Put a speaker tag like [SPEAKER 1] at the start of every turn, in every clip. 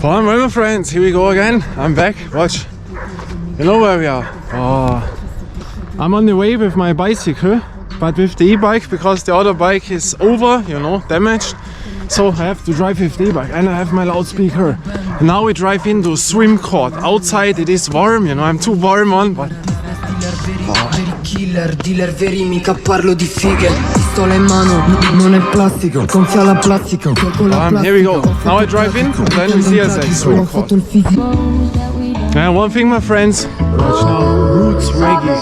[SPEAKER 1] Well, my friends, here we go again. I'm back. Watch. You know where we are? Oh, I'm on the way with my bicycle, but with the e-bike because the other bike is over, you know, damaged. So I have to drive with the e-bike and I have my loudspeaker. Now we drive into a swim court. Outside it is warm, you know, I'm too warm on, but...
[SPEAKER 2] Killer, dealer veri, mica parlo di fighe. Pistola in mano, non è plastico. Gonfia la plastica.
[SPEAKER 1] Here we go. Now I drive in, then we see us at swim court. And one thing, my friends, watch now, roots reggae.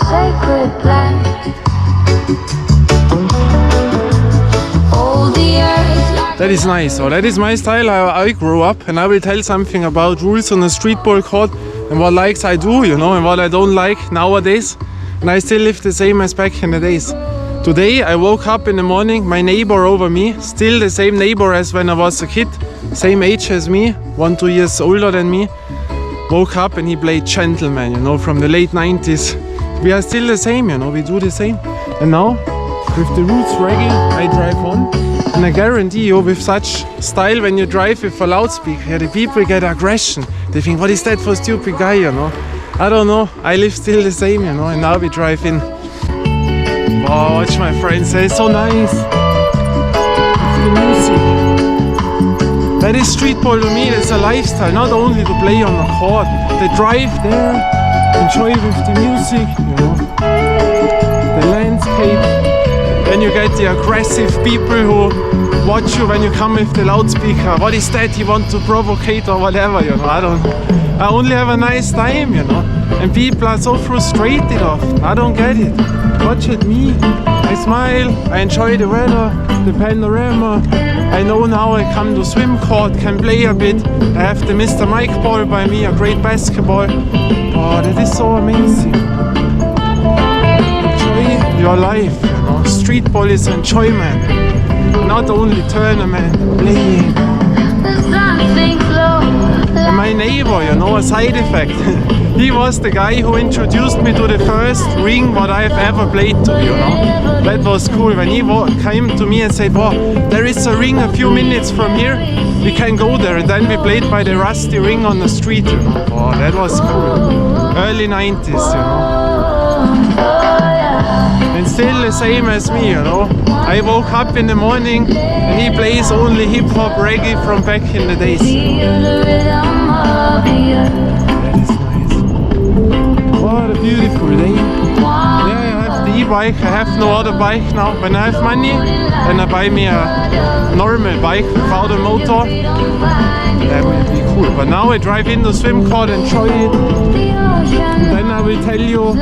[SPEAKER 1] That is nice. So that is my style. I grew up, and I will tell something about rules on a streetball court and what likes I do, you know, and what I don't like nowadays. And I still live the same as back in the days. Today I woke up in the morning, my neighbor over me, still the same neighbor as when I was a kid, same age as me, 1-2 years older than me, woke up and he played Gentleman, you know, from the late 90s. We are still the same, you know, we do the same. And now, with the roots reggae, I drive on. And I guarantee you, with such style, when you drive with a loudspeaker, the people get aggression. They think, what is that for a stupid guy, you know? I don't know, I live still the same, you know, and now we drive in. Oh, watch my friends, it's so nice. The music. That is streetball to me, it's a lifestyle, not only to play on the court. They drive there, enjoy with the music, you know, the landscape. Then you get the aggressive people who watch you when you come with the loudspeaker. What is that? You want to provocate or whatever, you know, I don't know. I only have a nice time, you know, and people are so frustrated often. I don't get it. Watch at me. I smile, I enjoy the weather, the panorama. I know now I come to swim court, can play a bit. I have the Mr. Mike ball by me, a great basketball. Oh, that is so amazing. Enjoy your life, you know. Streetball is enjoyment, not only tournament, playing. And my neighbor, you know, a side effect. He was the guy who introduced me to the first ring what I've ever played to, you know. That was cool when he came to me and said, "Wow, there is a ring a few minutes from here, we can go there." And then we played by the rusty ring on the street, you know. Oh, that was cool. Early 90s, you know. And still the same as me, you know. I woke up in the morning and he plays only hip-hop reggae from back in the days. That is nice. What a beautiful day. Yeah, I have the e-bike, I have no other bike now. When I have money, then I buy me a normal bike without a motor. That will be cool. But now I drive in the swim court, enjoy it. And then I will tell you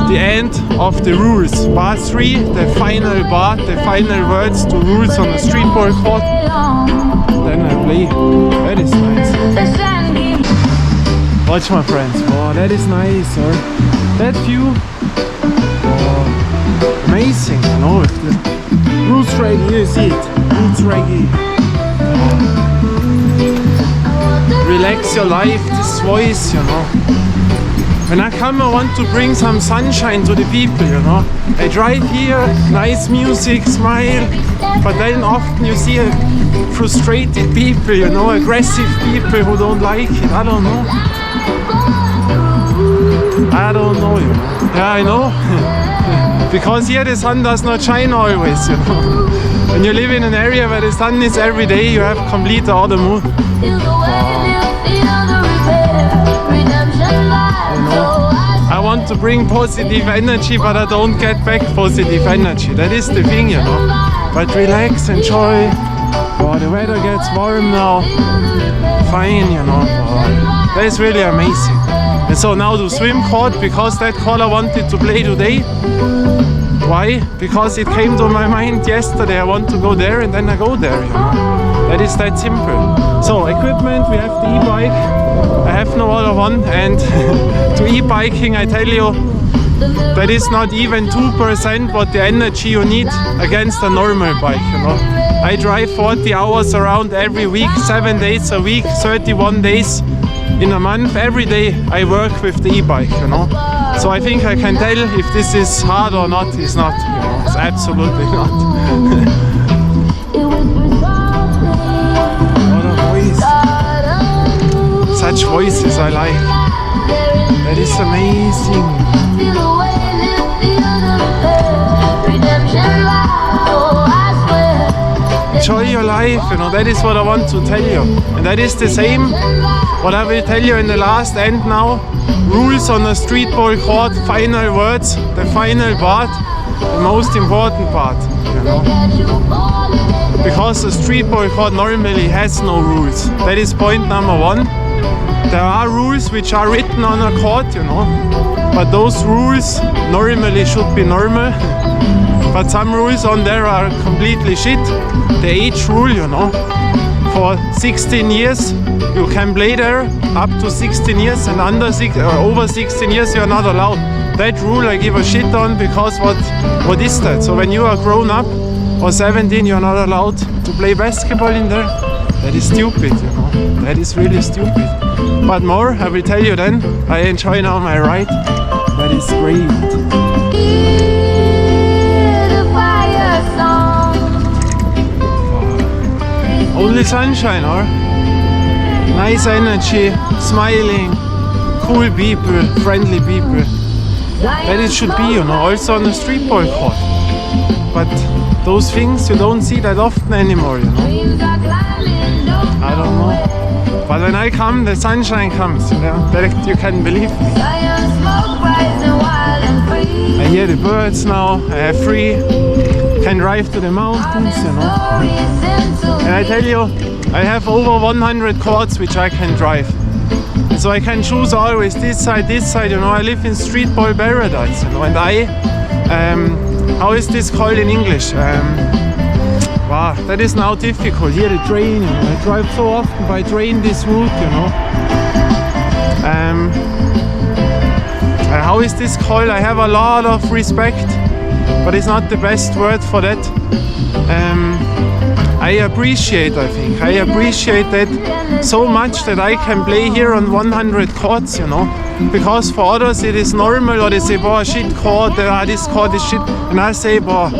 [SPEAKER 1] the end of the rules. Bar 3, the final bar, the final words to rules on the streetball court. Then I play. That is nice. Watch my friends. Oh, that is nice, sir. That view. Oh, amazing, you know, with the roots reggae, you see it. Roots reggae. Oh. Relax your life, this voice, you know. When I come, I want to bring some sunshine to the people, you know. I drive here, nice music, smile, but then often you see frustrated people, you know, aggressive people who don't like it. I don't know. I don't know, you know. Yeah, I know. Because here the sun does not shine always, you know. When you live in an area where the sun is every day, you have complete other mood. I want to bring positive energy, but I don't get back positive energy. That is the thing, you know. But relax, enjoy. Oh, the weather gets warm now. Fine, you know. Oh, that is really amazing. And so now to swim court, because that court I wanted to play today. Why? Because it came to my mind yesterday. I want to go there, and then I go there, you know. That is that simple. So equipment, we have the e-bike. I have no other one, and to e-biking I tell you, that is not even 2% what the energy you need against a normal bike, you know. I drive 40 hours around every week, 7 days a week, 31 days in a month. Every day I work with the e-bike, you know. So I think I can tell if this is hard or not. It's not, you know. It's absolutely not. What a voice. such voices I like. That is amazing. Enjoy your life, you know, that is what I want to tell you. And that is the same what I will tell you in the last end now. Rules on a streetball court, final words, the final part, the most important part, you know. Because a streetball court normally has no rules. That is point number one. There are rules which are written on a court, you know, but those rules normally should be normal. But some rules on there are completely shit. The age rule, you know, for 16 years you can play there, up to 16 years, and over 16 years you are not allowed. That rule I give a shit on, because what is that? So when you are grown up or 17, you are not allowed to play basketball in there. That is stupid, you know. That is really stupid. But more, I will tell you then. I enjoy now my ride. That is great. Only sunshine, or nice energy, smiling, cool people, friendly people. That it should be, you know, also on the streetball court. But those things you don't see that often anymore, you know. I don't know. But when I come, the sunshine comes, you know. That you can believe me. I hear the birds now. I have free. Can drive to the mountains, you know. And I tell you, I have over 100 courts which I can drive. And so I can choose always this side, you know. I live in streetball paradise, you know. And how is this called in English? Wow, that is now difficult. Here the train, you know. I drive so often by train this route, you know. How is this called? I have a lot of respect, but it's not the best word for that. I appreciate that so much that I can play here on 100 courts, you know. Because for others it is normal, or they say, boah, shit court, this court is shit. And I say, boah,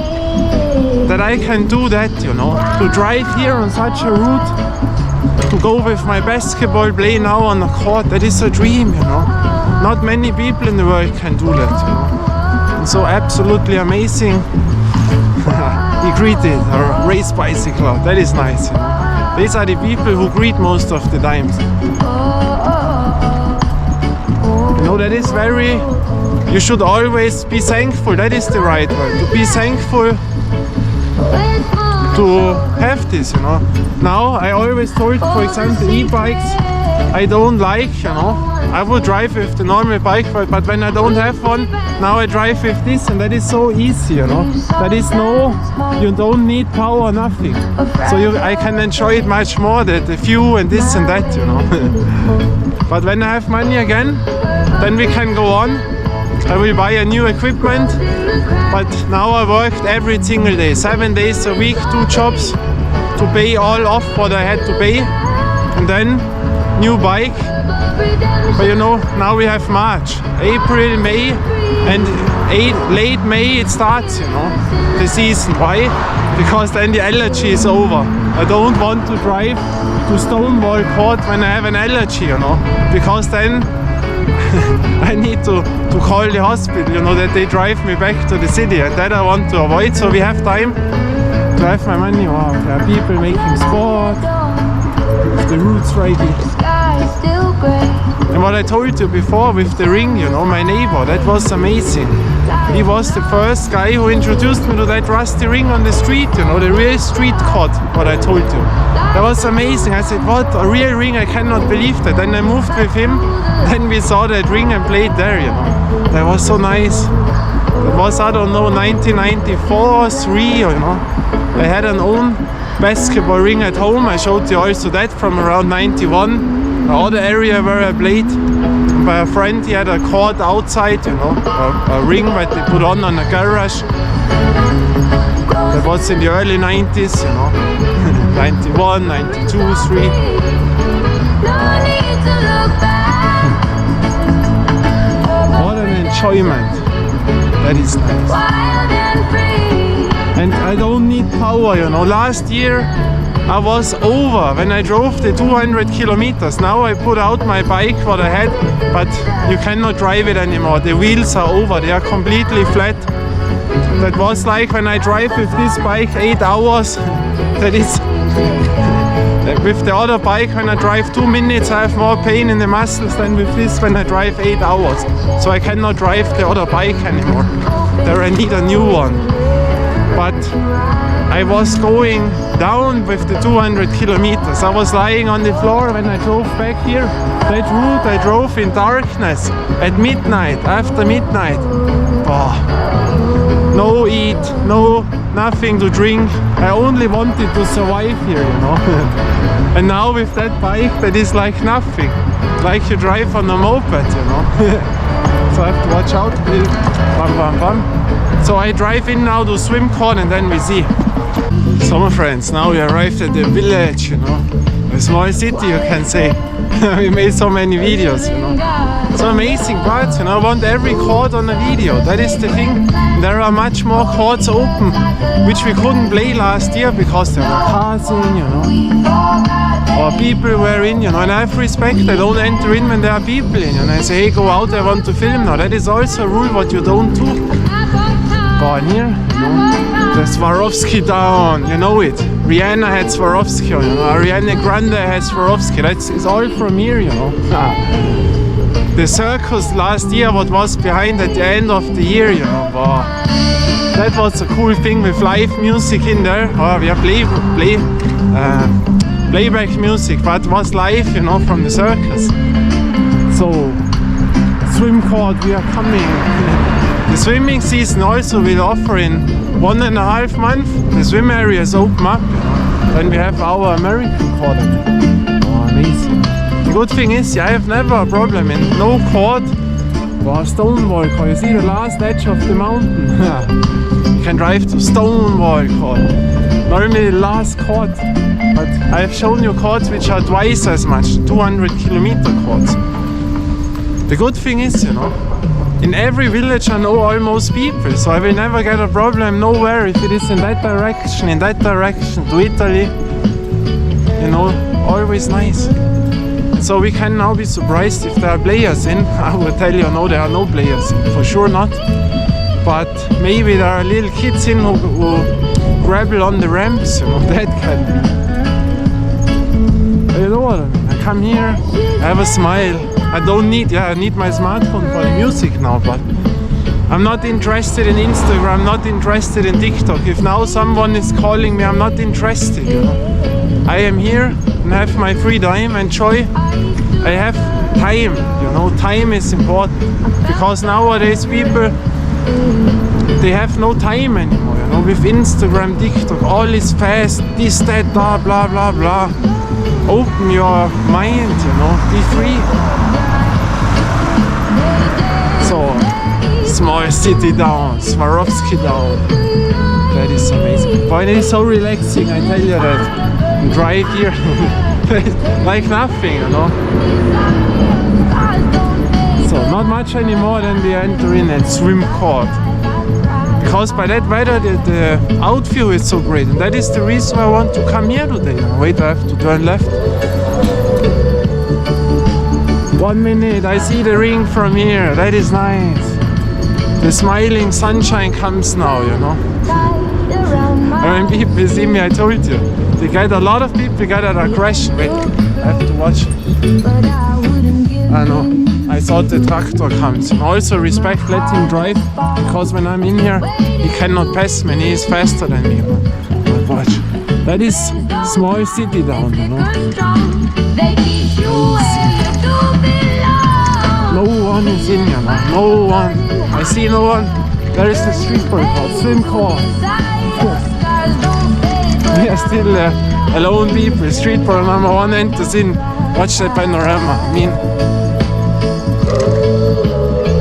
[SPEAKER 1] that I can do that, you know. To drive here on such a route, to go with my basketball, play now on a court, that is a dream, you know. Not many people in the world can do that, you know. And so absolutely amazing. He greeted a race bicycle. That is nice, you know. These are the people who greet most of the times. You know, that is very... You should always be thankful. That is the right word. To be thankful to have this, you know. Now, I always told, for example, e-bikes, I don't like, you know. I would drive with the normal bike, but when I don't have one, now I drive with this, and that is so easy, you know. That is you don't need power, nothing. So I can enjoy it much more, the view and this and that, you know. But when I have money again, then we can go on. I will buy a new equipment, but now I worked every single day, 7 days a week, 2 jobs, to pay all off what I had to pay, and then new bike. But you know, now we have March, April, May, and late May it starts, you know, the season. Why? Because then the allergy is over. I don't want to drive to Stonewall Court when I have an allergy, you know, because then I need to call the hospital, you know, that they drive me back to the city, and that I want to avoid. So we have time to have my money. Wow, there are people making sport with the roots right here. And what I told you before with the ring, you know, my neighbor, that was amazing. He was the first guy who introduced me to that rusty ring on the street, you know, the real street court, what I told you. That was amazing. I said, what, a real ring? I cannot believe that. Then I moved with him, then we saw that ring and played there, you know. That was so nice. It was, I don't know, 1994 or 3, you know. I had an own basketball ring at home. I showed you also that from around 91. The other area where I played, by a friend, he had a court outside, you know, a ring that they put on a garage. That was in the early 90s, you know, 91, 92, 3. What an enjoyment. That is nice. And I don't need power, you know. Last year I was over when I drove the 200 kilometers. Now I put out my bike what I had, but you cannot drive it anymore. The wheels are over, they are completely flat. That was like when I drive with this bike 8 hours. That is with the other bike, when I drive 2 minutes I have more pain in the muscles than with this when I drive 8 hours. So I cannot drive the other bike anymore. There I need a new one. But I was going down with the 200 kilometers. I was lying on the floor when I drove back here. That route I drove in darkness at midnight, after midnight. Oh. No eat, nothing to drink. I only wanted to survive here, you know. And now with that bike, that is like nothing. Like you drive on a moped, you know. So I have to watch out. Bam, bam, bam. So I drive in now to swim court and then we see. So my friends, now we arrived at the village, you know. A small city, you can say. We made so many videos, you know. So amazing, but you know, I want every court on a video. That is the thing. There are much more courts open, which we couldn't play last year because there were cars in, you know, or people were in, you know. And I have respect. I don't enter in when there are people in, and I say, hey, go out, I want to film now. That is also a rule what you don't do. Go on here, you know, the Swarovski down, you know it. Rihanna had Swarovski, you know. Ariana Grande has Swarovski. It's all from here, you know. The circus last year, what was behind at the end of the year, you know. Wow. That was a cool thing with live music in there. Oh, we have playback music, but it was live, you know, from the circus. So, swim court, we are coming. The swimming season also will offer in 1.5 months. The swim areas open up, you know. Then we have our American court. Oh, amazing. The good thing is, I have never a problem in no court or Stonewall court. You see the last edge of the mountain? You can drive to Stonewall court. Normally the last court, but I have shown you courts which are twice as much, 200 kilometer courts. The good thing is, you know, in every village I know almost people, so I will never get a problem nowhere if it is in that direction, to Italy. You know, always nice. So we can now be surprised if there are players in. I will tell you, no, there are no players in, for sure not. But maybe there are little kids in who grapple on the ramps, you know, that can be. You know what I mean? I come here, I have a smile. I don't need, I need my smartphone for the music now, but I'm not interested in Instagram, not interested in TikTok. If now someone is calling me, I'm not interested, you know. I am here and have my free time, enjoy. I have time, you know, time is important. Because nowadays people, they have no time anymore, you know, with Instagram, TikTok, all is fast, this, that, blah, blah, blah, blah. Open your mind, you know, be free. So, small city down, Swarovski down. That is amazing. But it is so relaxing, I tell you that. And drive here like nothing, you know. So, not much anymore, then we enter in at swim court. Because by that weather the outview is so great, and that is the reason I want to come here today. Wait, I have to turn left. 1 minute, I see the ring from here, that is nice. The smiling sunshine comes now, you know. And when people see me, I told you, they get a lot of people get an aggression. Wait, I have to watch. I know. I thought the tractor comes. And also respect, let him drive, because when I'm in here, he cannot pass me, he is faster than me. But watch. That is small city down, you know. No one is in here, no one. I see no one. There is the streetball court, swim court. We are still alone people. Streetball number 1 enters in. Watch that panorama. I mean,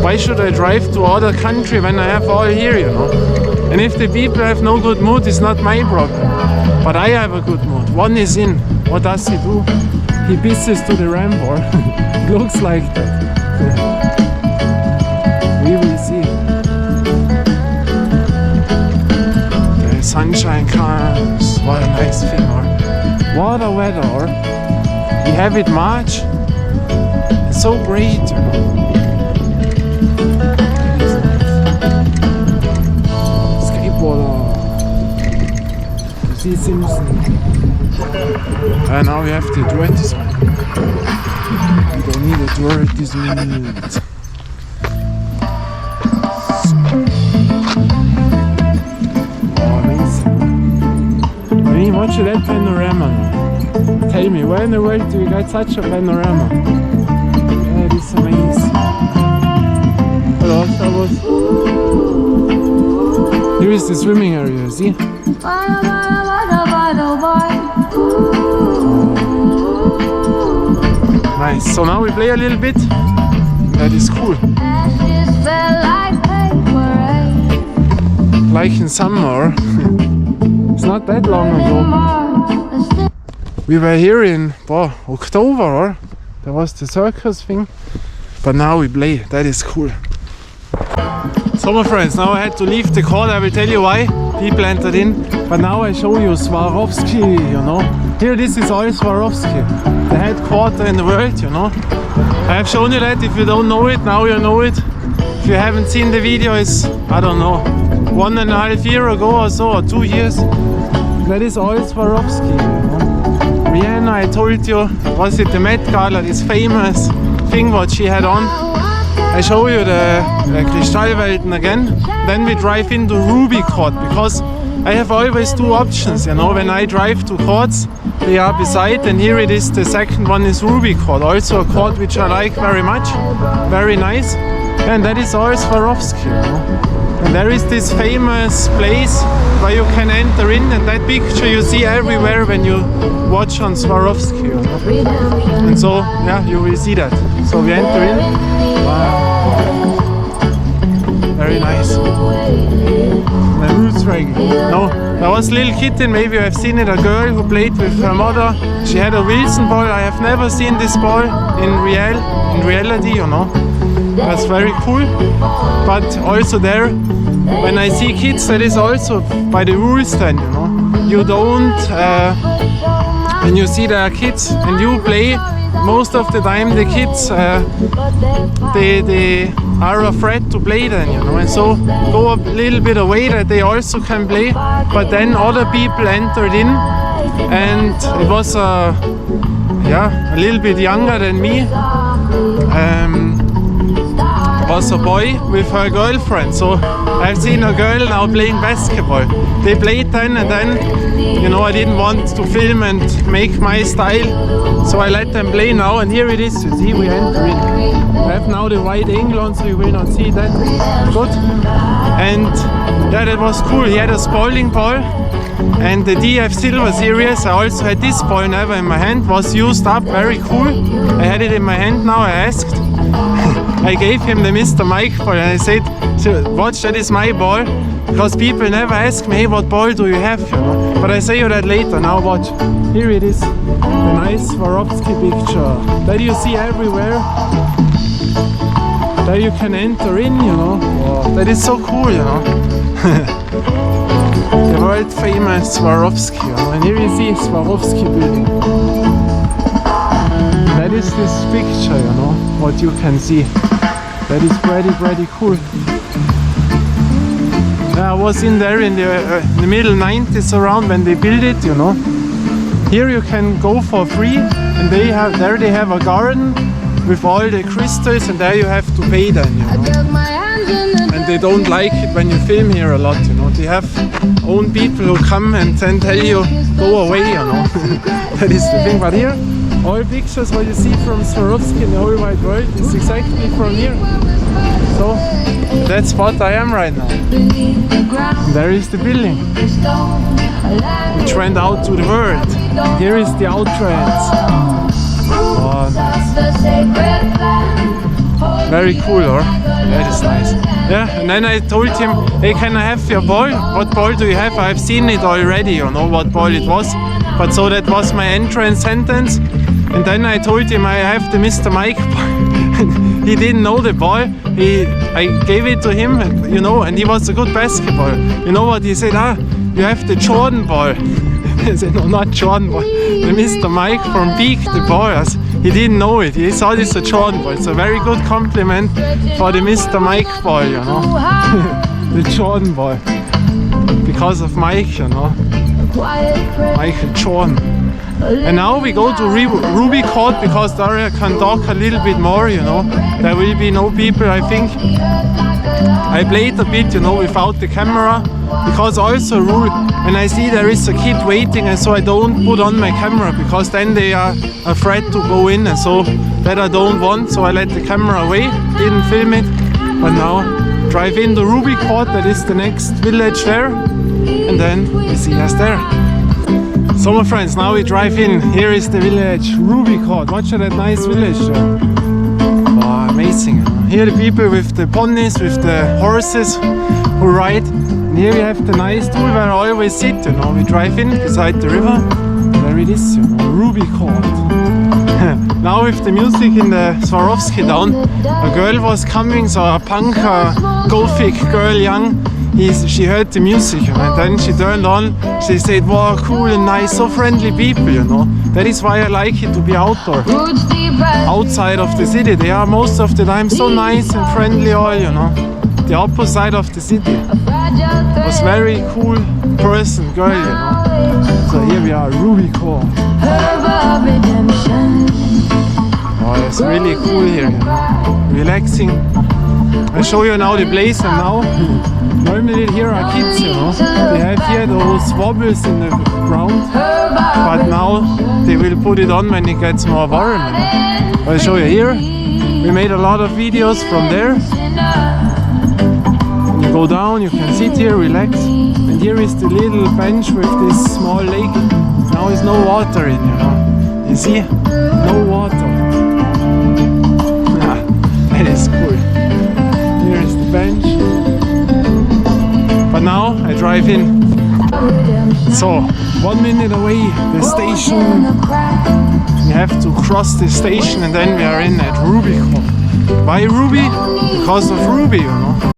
[SPEAKER 1] why should I drive to other country when I have all here, you know? And if the people have no good mood, it's not my problem. But I have a good mood. One is in. What does he do? He pisses to the ramp, or it looks like that. We will see. The sunshine comes. What a nice thing, or water weather. We have it March. It's so great, you know. Skateboarder. You see Simpson. And now we have the advertisement. We don't need advertisement. Watch that panorama. Tell me, where in the world do you get such a panorama? That is amazing. Hello, servus. Here is the swimming area, see? Nice. So now we play a little bit. That is cool. Like in summer. It's not that long ago. We were here in October, or there was the circus thing, but now we play. That is cool. So my friends, now I had to leave the court. I will tell you why. People entered in, but now I show you Swarovski, you know. Here this is all Swarovski, the headquarter in the world, you know. I have shown you that. If you don't know it, now you know it. If you haven't seen the video, it's, I don't know, 1.5 years ago or so, or 2 years. That is all Swarovski, you know. Rihanna, I told you, was it the Met Gala, this famous thing what she had on. I show you the Kristallwelten again. Then we drive into Ruby Court, because I have always two options, you know. When I drive to courts, they are beside, and here it is, the second one is Ruby Court. Also a court which I like very much, very nice. And that is all Swarovski, you know. And there is this famous place where you can enter in, and that picture you see everywhere when you watch on Swarovski, you know? And so, yeah, you will see that. So we enter in. Wow. Very nice. The roots reggae. No, there was a little kitten, maybe you have seen it, a girl who played with her mother. She had a Wilson ball. I have never seen this ball in reality, you know. That's very cool. But also there, when I see kids, that is also by the rules then, you know. You don't, when you see there are kids and you play, most of the time the kids, they are afraid to play then, you know. And so go a little bit away that they also can play. But then other people entered in, and it was, a little bit younger than me. Was a boy with her girlfriend, so I've seen a girl now playing basketball. They played then, and then, you know, I didn't want to film and make my style, so I let them play now. And here it is, you see, we enter in. I have now the white England, so you will not see that. Good. And yeah, that was cool. He had a Spalding ball, and the DF Silver Series. I also had this ball never in my hand, was used up, very cool. I had it in my hand now. I asked. I gave him the Mr. Mike ball, and I said, watch, that is my ball, because people never ask me, hey, what ball do you have, you know? But I say you that later. Now watch, here it is, the nice Swarovski picture that you see everywhere. There you can enter in, you know. Wow, that is so cool, you know. The world famous Swarovski, you know? And here you see Swarovski building. That is this picture, you know, what you can see. That is pretty cool. Yeah, I was in there in the middle 90s around when they built it, you know. Here you can go for free, and they have a garden with all the crystals, and there you have to pay then, you know. And they don't like it when you film here a lot, you know. They have own people who come and then tell you, go away, you know. That is the thing. But here, all pictures what you see from Swarovski in the whole wide world is exactly from here. So that's spot I am right now. There is the building which went out to the world. Here is the outrance. Oh, nice. Very cool, or? That is nice. Yeah, and then I told him, hey, can I have your ball? What ball do you have? I've seen it already, you know what ball it was. But so that was my entrance sentence. And then I told him I have the Mr. Mike ball. He didn't know the ball. I gave it to him, you know, and he was a good basketball. You know what he said? You have the Jordan ball. I said, no, not Jordan ball. The Mr. Mike from Beak, the boys. He didn't know it. He thought it's a Jordan ball. It's a very good compliment for the Mr. Mike ball, you know. The Jordan ball. Because of Mike, you know. Michael Jordan. And now we go to Ruby Court because there I can talk a little bit more, you know. There will be no people, I think. I played a bit, you know, without the camera. Because also rule, when I see there is a kid waiting, and so I don't put on my camera because then they are afraid to go in, and so that I don't want, so I let the camera away, didn't film it. But now drive in the Ruby Court, that is the next village there, and then we see us there. So my friends, now we drive in. Here is the village, Ruby Court. Watch that nice village. Wow, amazing. Here the people with the ponies, with the horses who ride. And here we have the nice tool where I always sit, you know. We drive in beside the river. There it is, you know, Ruby Court. Now with the music in the Swarovski down, a girl was coming, so a punk, gothic girl, young. She heard the music, you know, and then she turned on. She said, wow, cool and nice, so friendly people, you know. That is why I like it to be outdoor. Outside of the city, they are most of the time so nice and friendly all, you know. The opposite of the city. Was very cool person, girl, you know. So here we are, Ruby Court. Oh, it's really cool here, you know. Relaxing. I'll show you now the place, and now normally here are kids, you know. They have here those wobbles in the ground, but now they will put it on when it gets more warm, you know. I'll show you here. We made a lot of videos from there. When you go down, you can sit here, relax. And here is the little bench with this small lake. Now there's no water in, you know. You see? No water. That is cool. Here is the bench. But now I drive in. So, 1 minute away, the station. We have to cross the station and then we are in at Ruby Court. Why Ruby? Because of Ruby, you know.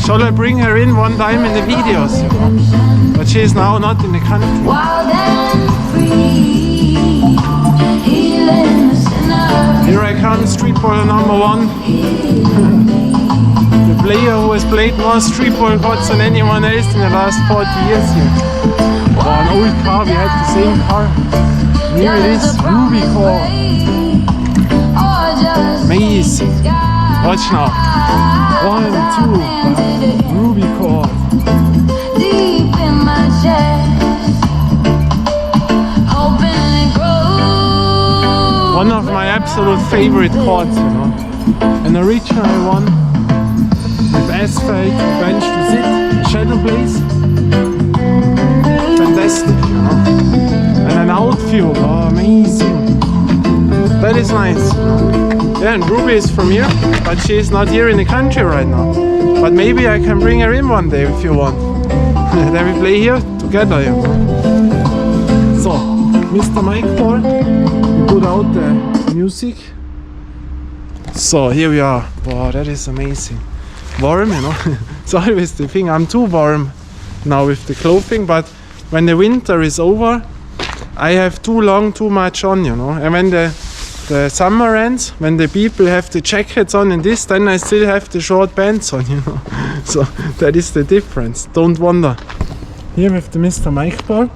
[SPEAKER 1] Shall I bring her in one time in the videos? You know? But she is now not in the country. Here I come, Streetball #1. The player who has played more Streetball courts than anyone else in the last 40 years here. Oh, an old car, we had the same car. Here it is, Ruby Court. Amazing. Watch now. 1, 2, Ruby Court. Deep in my chest, hoping it grows. One of my absolute favorite courts, you know. An original one with asphalt, a bench to sit, a shadow place. Fantastic, you know. And an outview, oh, amazing. That is nice. Yeah, and Ruby is from here, but she is not here in the country right now. But maybe I can bring her in one day if you want. Then we play here together, you know. So, Mr. Mike Paul, we put out the music. So here we are. Wow, that is amazing. Warm, you know. It's always the thing. I'm too warm now with the clothing, but when the winter is over, I have too much on, you know. And when the summer ends, when the people have the jackets on and this, then I still have the short pants on, you know. So that is the difference. Don't wonder. Here with the Mr. Mike ball,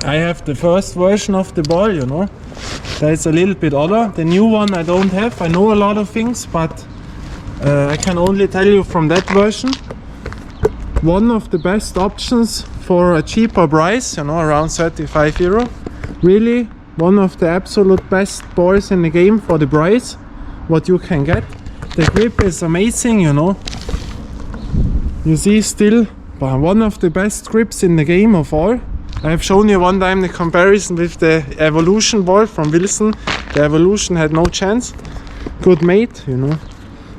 [SPEAKER 1] I have the first version of the ball, you know. That's a little bit other. The new one I don't have. I know a lot of things, but I can only tell you from that version. One of the best options for a cheaper price, you know, around 35 euro. Really one of the absolute best balls in the game for the price what you can get. The grip is amazing, you know. You see, still one of the best grips in the game of all. I have shown you one time the comparison with the Evolution ball from Wilson. The Evolution had no chance. Good mate, you know.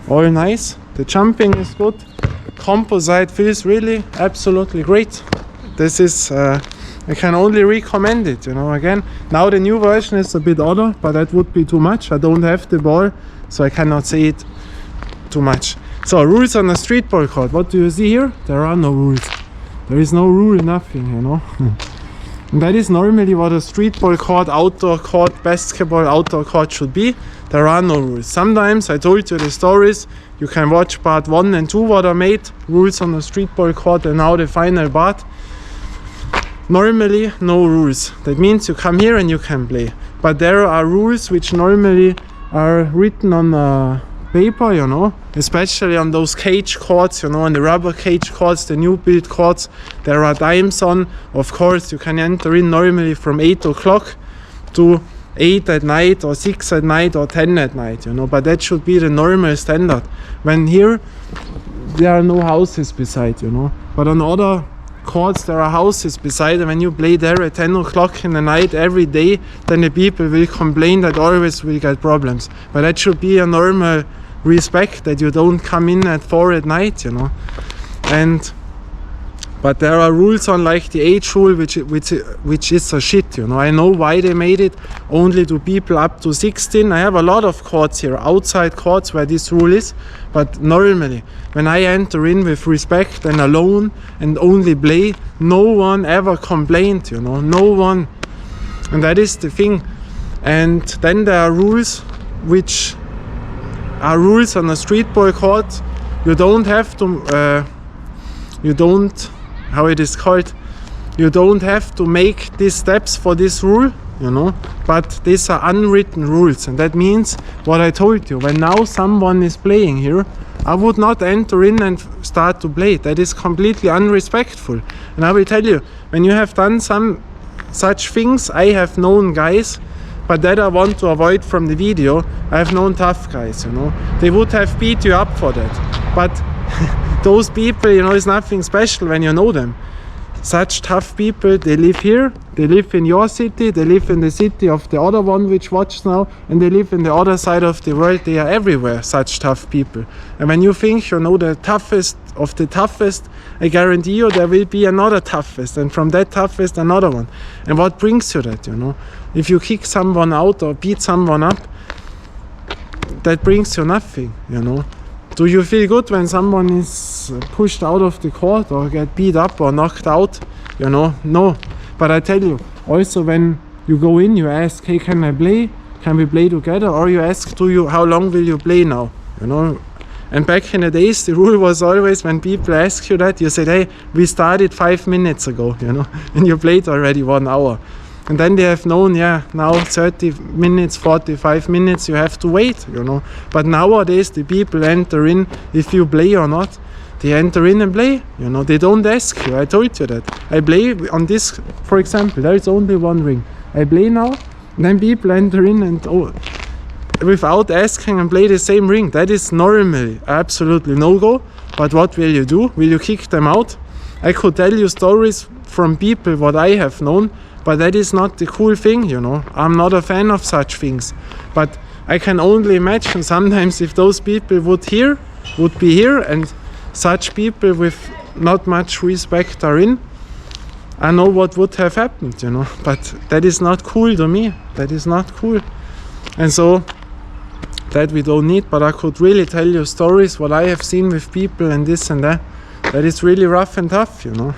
[SPEAKER 1] All nice. The jumping is good. Composite feels really absolutely great. This is I can only recommend it, you know. Again, now the new version is a bit older, but that would be too much. I don't have the ball, so I cannot say it too much. So rules on a streetball court. What do you see here? There are no rules. There is no rule, nothing, you know. And that is normally what a streetball court, outdoor court, basketball outdoor court should be. There are no rules. Sometimes I told you the stories. You can watch part 1 and 2 what are made. Rules on a streetball court, and now the final part. Normally no rules. That means you come here and you can play. But there are rules which normally are written on paper, you know, especially on those cage courts, you know, on the rubber cage courts, the new built courts. There are times on. Of course, you can enter in normally from 8 o'clock to 8 at night or 6 at night or 10 at night, you know, but that should be the normal standard. When here there are no houses beside, you know, but on other courts there are houses beside, and when you play there at 10 o'clock in the night every day, then the people will complain that always will get problems. But that should be a normal respect, that you don't come in at 4 at night, you know. But there are rules on, like the age rule, which is a shit, you know. I know why they made it only to people up to 16. I have a lot of courts here, outside courts, where this rule is. But normally, when I enter in with respect and alone and only play, no one ever complained, you know. No one. And that is the thing. And then there are rules which are rules on a streetball court. You don't have to... how it is called, you don't have to make these steps for this rule, you know, but these are unwritten rules. And that means what I told you, when now someone is playing here, I would not enter in and start to play. That is completely unrespectful. And I will tell you, when you have done some such things, I have known guys, but that I want to avoid from the video. I have known tough guys, you know, they would have beat you up for that. But those people, you know, is nothing special when you know them. Such tough people, they live here, they live in your city, they live in the city of the other one which watches now, and they live in the other side of the world. They are everywhere, such tough people. And when you think you know the toughest of the toughest, I guarantee you there will be another toughest, and from that toughest another one. And what brings you that, you know? If you kick someone out or beat someone up, that brings you nothing, you know. Do you feel good when someone is pushed out of the court or get beat up or knocked out? You know, no. But I tell you, also when you go in, you ask, hey, can I play? Can we play together? Or you ask, how long will you play now? You know. And back in the days, the rule was always, when people ask you that, you said, hey, we started 5 minutes ago, you know, and you played already 1 hour. And then they have known, yeah, now 30 minutes, 45 minutes, you have to wait, you know. But nowadays, the people enter in, if you play or not, they enter in and play, you know. They don't ask you, I told you that. I play on this, for example, there is only 1 ring. I play now, and then people enter in and without asking and play the same ring. That is normally absolutely no-go. But what will you do? Will you kick them out? I could tell you stories from people what I have known, but that is not the cool thing, you know. I'm not a fan of such things. But I can only imagine sometimes if those people would be here, and such people with not much respect are in, I know what would have happened, you know. But that is not cool to me. That is not cool. And so that we don't need, but I could really tell you stories what I have seen with people and this and that. That is really rough and tough, you know.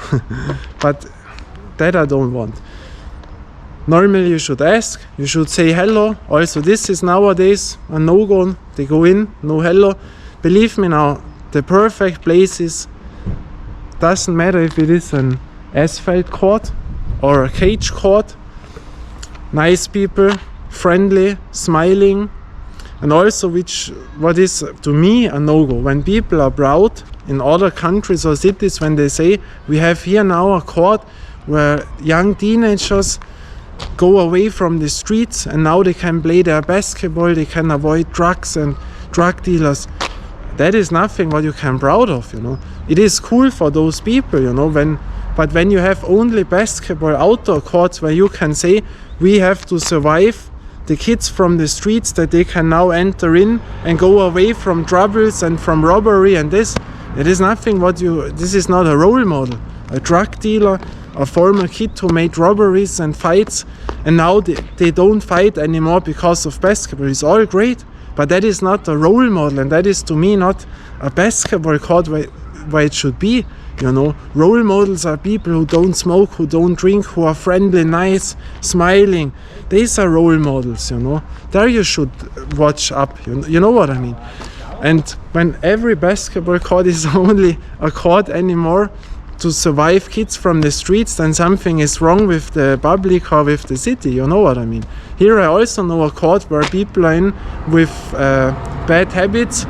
[SPEAKER 1] But that I don't want. Normally you should ask, you should say hello. Also this is nowadays a no-go. They go in, no hello. Believe me now, the perfect places, doesn't matter if it is an asphalt court or a cage court. Nice people, friendly, smiling. And also what is to me a no-go, when people are proud in other countries or cities, when they say, we have here now a court where young teenagers go away from the streets and now they can play their basketball, they can avoid drugs and drug dealers. that is nothing what you can proud of, you know. It is cool for those people, you know, but when you have only basketball outdoor courts where you can say we have to survive the kids from the streets, that they can now enter in and go away from troubles and from robbery and this, it is nothing what you, this is not a role model. A drug dealer, a former kid who made robberies and fights, and now they don't fight anymore because of basketball. It's all great, but that is not a role model, and that is to me not a basketball court where it should be. You know, role models are people who don't smoke, who don't drink, who are friendly, nice, smiling. These are role models, you know. There you should watch up, you know what I mean. And when every basketball court is only a court anymore to survive kids from the streets, then something is wrong with the public or with the city, you know what I mean. Here I also know a court where people are in with bad habits.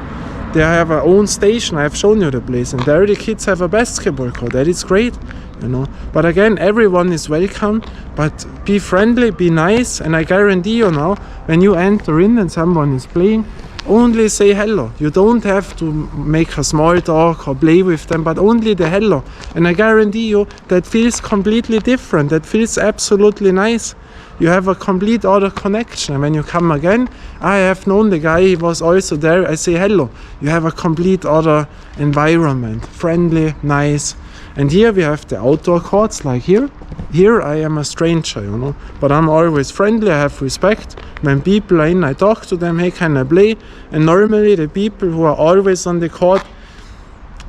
[SPEAKER 1] They have their own station. I have shown you the place, and there the kids have a basketball court. That is great, you know. But again, everyone is welcome, but be friendly, be nice, and I guarantee you now, when you enter in and someone is playing, only say hello. You don't have to make a small talk or play with them, but only the hello. And I guarantee you that feels completely different. That feels absolutely nice. You have a complete other connection. And when you come again, I have known the guy, he was also there, I say hello. You have a complete other environment. Friendly, nice. And here we have the outdoor courts, like here. Here I am a stranger, you know, but I'm always friendly, I have respect. When people are in, I talk to them, hey, can I play? And normally the people who are always on the court,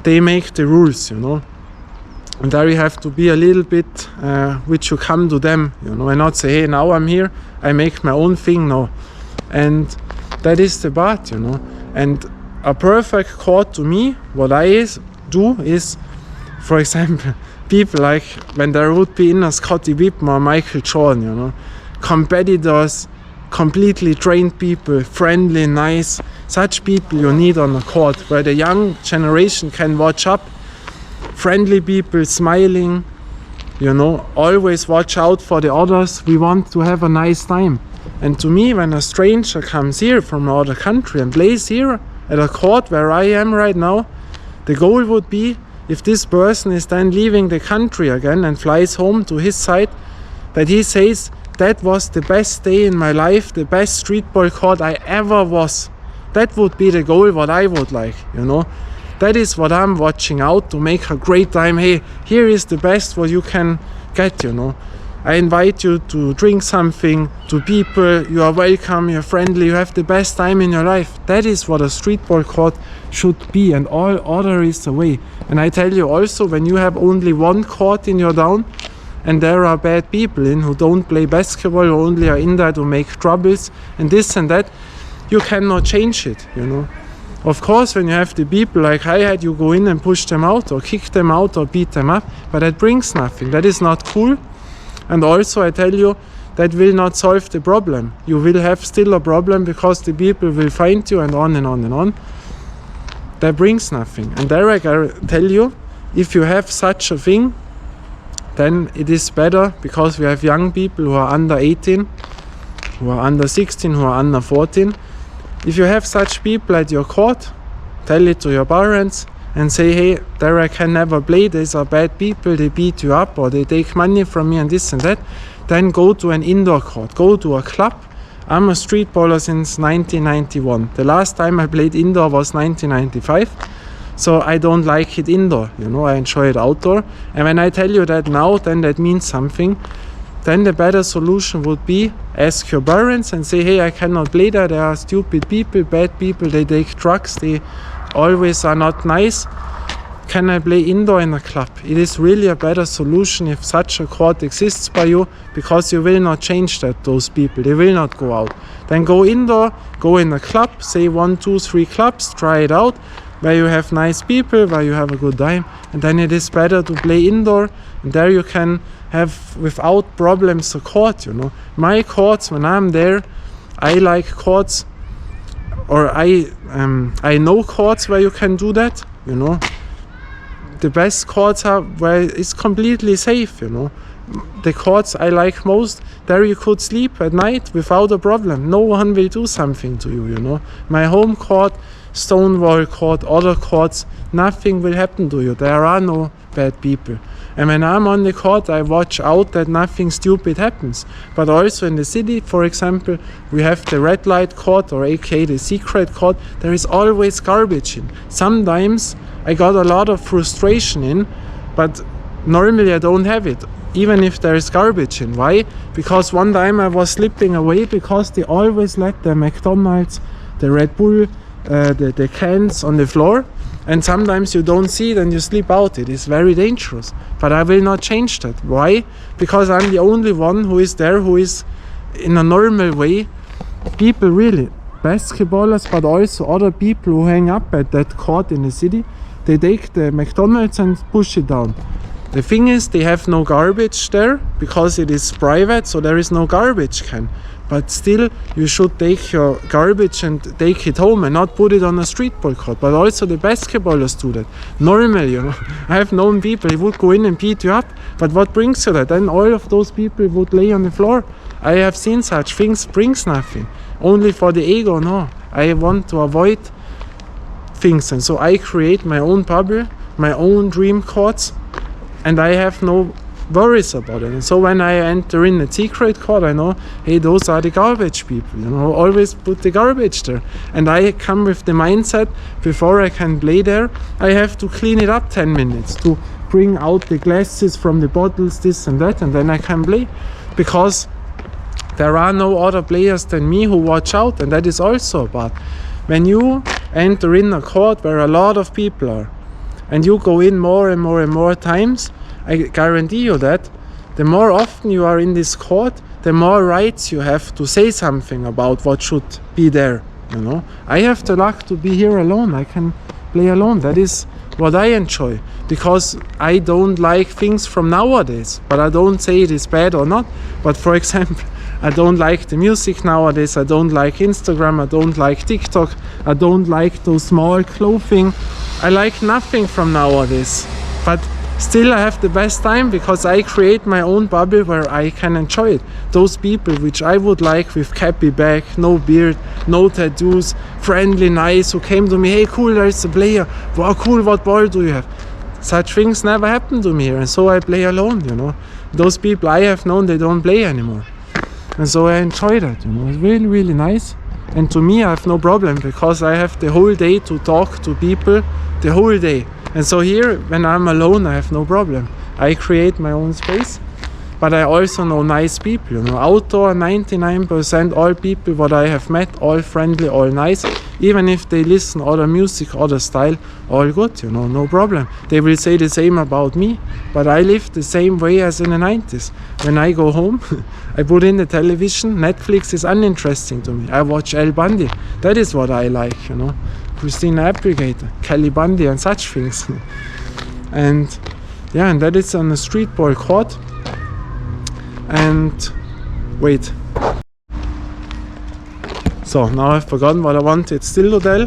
[SPEAKER 1] they make the rules, you know. And there you have to be a little bit which you come to them, you know, and not say, hey, now I'm here, I make my own thing, no. And that is the part, you know. And a perfect court to me, what I do is, for example, people like when there would be in a Scottie Pippen or Michael Jordan, you know, competitors, completely trained people, friendly, nice, such people you need on a court where the young generation can watch up. Friendly people, smiling, you know, always watch out for the others. We want to have a nice time. And to me, when a stranger comes here from another country and plays here at a court where I am right now, the goal would be, if this person is then leaving the country again and flies home to his side, that he says, that was the best day in my life, the best streetball court I ever was. That would be the goal what I would like, you know. That is what I'm watching out to make a great time. Hey, here is the best what you can get, you know. I invite you to drink something, to people, you are welcome, you're friendly, you have the best time in your life. That is what a streetball court should be, and all other is the way. And I tell you also, when you have only one court in your town, and there are bad people in who don't play basketball, who only are in there to make troubles, and this and that, you cannot change it, you know. Of course, when you have the people like I had, you go in and push them out or kick them out or beat them up, but that brings nothing. That is not cool. And also, I tell you, that will not solve the problem. You will have still a problem because the people will find you and on and on and on. That brings nothing. And there I tell you, if you have such a thing, then it is better, because we have young people who are under 18, who are under 16, who are under 14. If you have such people at your court, tell it to your parents and say, hey, there I can never play, these are bad people, they beat you up or they take money from me and this and that. Then go to an indoor court, go to a club. I'm a street baller since 1991. The last time I played indoor was 1995. So I don't like it indoor, you know, I enjoy it outdoor. And when I tell you that now, then that means something. Then the better solution would be, ask your parents and say, hey, I cannot play there, there are stupid people, bad people, they take drugs, they always are not nice. Can I play indoor in a club? It is really a better solution if such a court exists by you, because you will not change that, those people, they will not go out. Then go indoor, go in a club, say 1, 2, 3 clubs, try it out, where you have nice people, where you have a good time, and then it is better to play indoor, and there you can have without problems a court, you know. My courts, when I'm there, I like courts, or I know courts where you can do that, you know. The best courts are where it's completely safe, you know. the courts I like most, there you could sleep at night without a problem. No one will do something to you, you know. My home court, Stonewall court, other courts, nothing will happen to you. There are no bad people. And when I'm on the court, I watch out that nothing stupid happens. But also in the city, for example, we have the red light court, or aka the secret court. There is always garbage in. Sometimes I got a lot of frustration in, but normally I don't have it, even if there is garbage in. Why? Because one time I was slipping away because they always let the McDonald's, the Red Bull, the cans on the floor, and sometimes you don't see it and you slip out. It is very dangerous. But I will not change that. Why? Because I'm the only one who is there, who is in a normal way. People really, basketballers, but also other people who hang up at that court in the city, they take the McDonald's and push it down. The thing is, they have no garbage there because it is private, so there is no garbage can. But still, you should take your garbage and take it home and not put it on a streetball court. But also the basketballers do that. Normally, you know, I have known people who would go in and beat you up. But what brings you that? Then all of those people would lay on the floor. I have seen such things, brings nothing. Only for the ego, no. I want to avoid things, and so I create my own bubble, my own dream courts, and I have no worries about it. And so when I enter in a secret court, I know, hey, those are the garbage people, you know, always put the garbage there. And I come with the mindset, before I can play there, I have to clean it up 10 minutes to bring out the glasses from the bottles, this and that, and then I can play. Because there are no other players than me who watch out, and that is also bad. When you enter in a court where a lot of people are, and you go in more and more and more times, I guarantee you that the more often you are in this court, the more rights you have to say something about what should be there, you know. I have the luck to be here alone. I can play alone. That is what I enjoy, because I don't like things from nowadays, but I don't say it is bad or not. But for example, I don't like the music nowadays, I don't like Instagram, I don't like TikTok, I don't like those small clothing. I like nothing from nowadays. But still I have the best time because I create my own bubble where I can enjoy it. Those people which I would like, with cappy back, no beard, no tattoos, friendly, nice, who came to me, hey cool, there's a player, wow cool, what ball do you have? Such things never happen to me here, and so I play alone, you know. Those people I have known, they don't play anymore. And so I enjoy that, you know. It's really, really nice. And to me, I have no problem because I have the whole day to talk to people, the whole day. And so here, when I'm alone, I have no problem. I create my own space, but I also know nice people, you know. Outdoor, 99% all people what I have met, all friendly, all nice. Even if they listen other music, other style, all good, you know, no problem. They will say the same about me, but I live the same way as in the 90s. When I go home, I put in the television. Netflix is uninteresting to me. I watch El Bundy. That is what I like, you know. Christina Applegate, Kelly Bundy and such things. And yeah, and that is on a streetball court. And wait. So now I've forgotten what I wanted still to tell.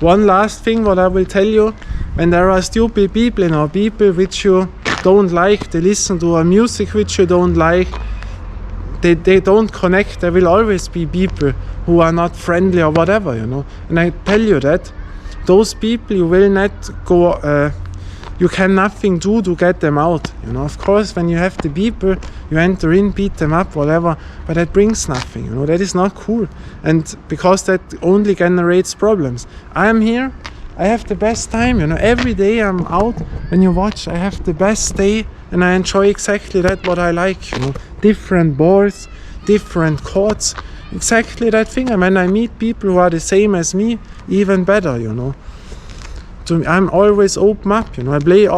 [SPEAKER 1] One last thing what I will tell you. When there are stupid people, you know, people which you don't like, they listen to a music which you don't like, they don't connect. There will always be people who are not friendly or whatever, you know. And I tell you that those people you will not go, you can nothing do to get them out, you know. Of course, when you have the people, you enter in, beat them up, whatever, but that brings nothing, you know. That is not cool, and because that only generates problems. I am here, I have the best time, you know. Every day I'm out. When you watch, I have the best day, and I enjoy exactly that what I like, you know. Different balls, different courts, exactly that thing. And when I meet people who are the same as me, even better, you know. To me, I'm always open up, you know. I play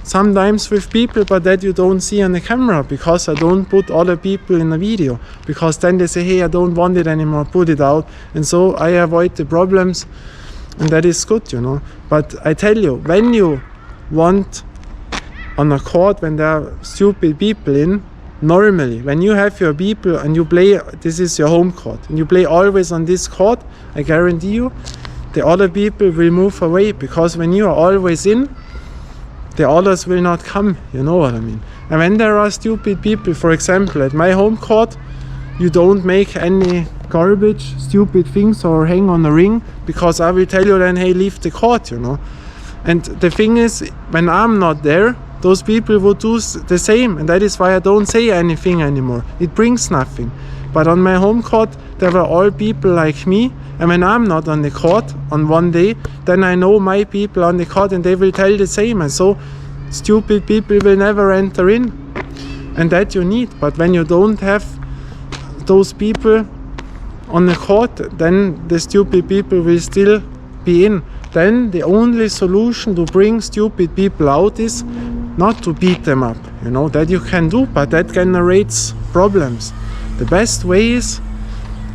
[SPEAKER 1] sometimes with people, but that you don't see on the camera, because I don't put other people in a video, because then they say, hey, I don't want it anymore, put it out. And so I avoid the problems, and that is good, you know. But I tell you, when you want on a court, when there are stupid people in, normally when you have your people and you play, this is your home court, and you play always on this court, I guarantee you the other people will move away, because when you are always in, the others will not come, you know what I mean. And when there are stupid people, for example, at my home court, you don't make any garbage, stupid things or hang on the ring, because I will tell you then, hey, leave the court, you know. And the thing is, when I'm not there, those people would do the same, and that is why I don't say anything anymore. It brings nothing. But on my home court, there were all people like me, and when I'm not on the court on one day, then I know my people on the court and they will tell the same, and so stupid people will never enter in. And that you need. But when you don't have those people on the court, then the stupid people will still be in. Then the only solution to bring stupid people out is not to beat them up. You know, that you can do, but that generates problems. The best way is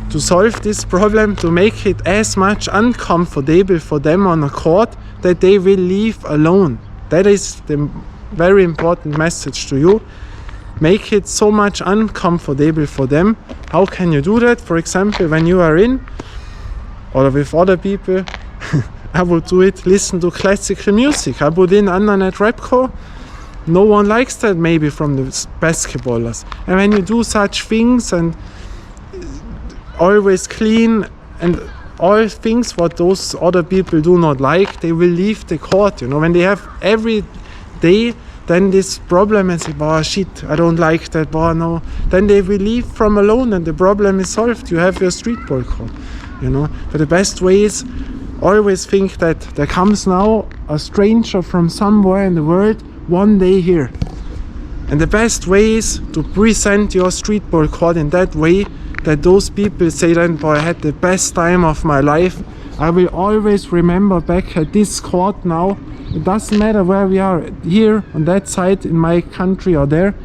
[SPEAKER 1] to solve this problem, to make it as much uncomfortable for them on a court that they will leave alone. That is the very important message to you. Make it so much uncomfortable for them. How can you do that? For example, when you are in, or with other people, I would do it, listen to classical music. I put in Undernet Rapcore. No one likes that maybe from the basketballers. And when you do such things and always clean and all things what those other people do not like, they will leave the court, you know. When they have every day then this problem and say, oh shit, I don't like that, oh no, then they will leave from alone and the problem is solved. You have your streetball court, you know. But the best way is always think that there comes now a stranger from somewhere in the world one day here. And the best way is to present your streetball court in that way that those people say then, boy, I had the best time of my life. I will always remember back at this court now. It doesn't matter where we are, here, on that side, in my country or there,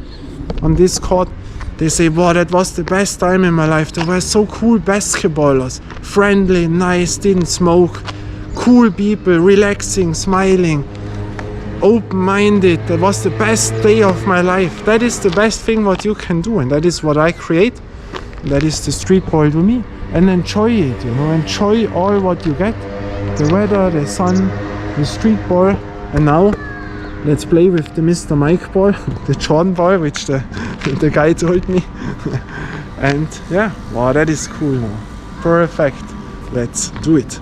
[SPEAKER 1] on this court. They say, wow, that was the best time in my life. They were so cool basketballers, friendly, nice, didn't smoke, cool people, relaxing, smiling, open-minded. That was the best day of my life. That is the best thing what you can do, and that is what I create. That is the streetball to me. And enjoy it, you know, enjoy all what you get. The weather, the sun, the streetball. And now let's play with the Mr. Mike ball, the Jordan ball, which the guy told me. And yeah, wow, that is cool now. Perfect. Let's do it.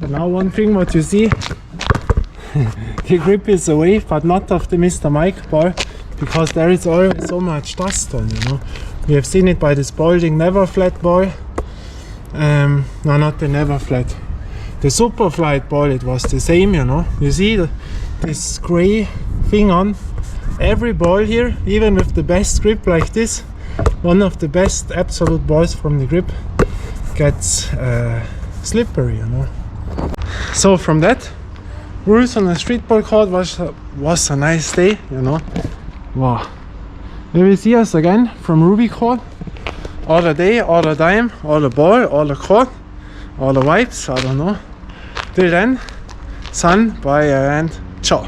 [SPEAKER 1] Now one thing what you see, the grip is away, but not of the Mr. Mike ball, because there is always so much dust on, you know. We have seen it by the Spalding Never Flat ball. No, not the Never Flat. The Super Flight ball, it was the same, you know. You see this gray thing on every ball here, even with the best grip like this. One of the best absolute balls from the grip gets slippery, you know. So from that, rules on a streetball court was a nice day, you know. Wow. You will see us again from Ruby Court. All the day, all the time, all the ball, all the court, all the vibes, I don't know. Till then, sun, bye and ciao.